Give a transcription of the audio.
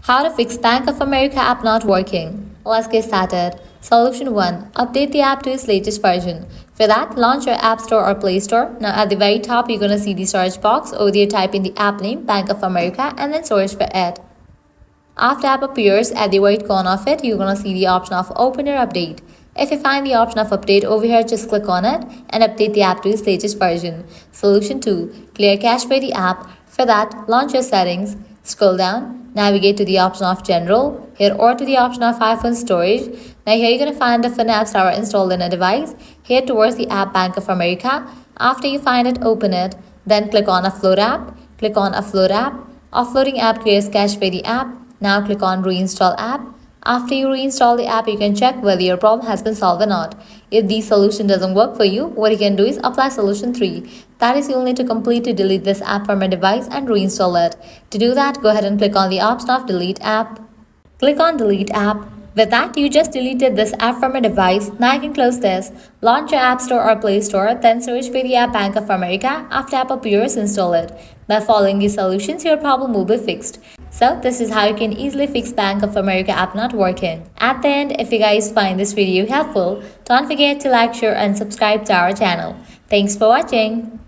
How to fix Bank of America app not working. Let's get started. Solution 1. Update the app to its latest version. For that, launch your App Store or Play Store. Now at the very top, you're going to see the search box. Over there, type in the app name, Bank of America, and then search for it. After app appears, at the right corner of it, you're going to see the option of Open or Update. If you find the option of Update over here, just click on it and update the app to its latest version. Solution 2. Clear cache for the app. For that, launch your settings, scroll down, navigate to the option of General, here or to the option of iPhone Storage. Now here you're going to find different apps that are installed in a device. Here towards the app Bank of America. After you find it, open it. Then click on Offload app. Click on Offload app. Offloading app clears cache for the app. Now click on Reinstall app. After you reinstall the app, you can check whether your problem has been solved or not. If the solution doesn't work for you, what you can do is apply solution 3. That is, you'll need to completely delete this app from your device and reinstall it. To do that, go ahead and click on the option of Delete app. Click on Delete app. With that, you just deleted this app from your device. Now you can close this. Launch your App Store or Play Store, then search for the app Bank of America. After app appears, install it. By following these solutions, your problem will be fixed. So this is how you can easily fix Bank of America app not working. At the end, if you guys find this video helpful, don't forget to like, share and subscribe to our channel. Thanks for watching.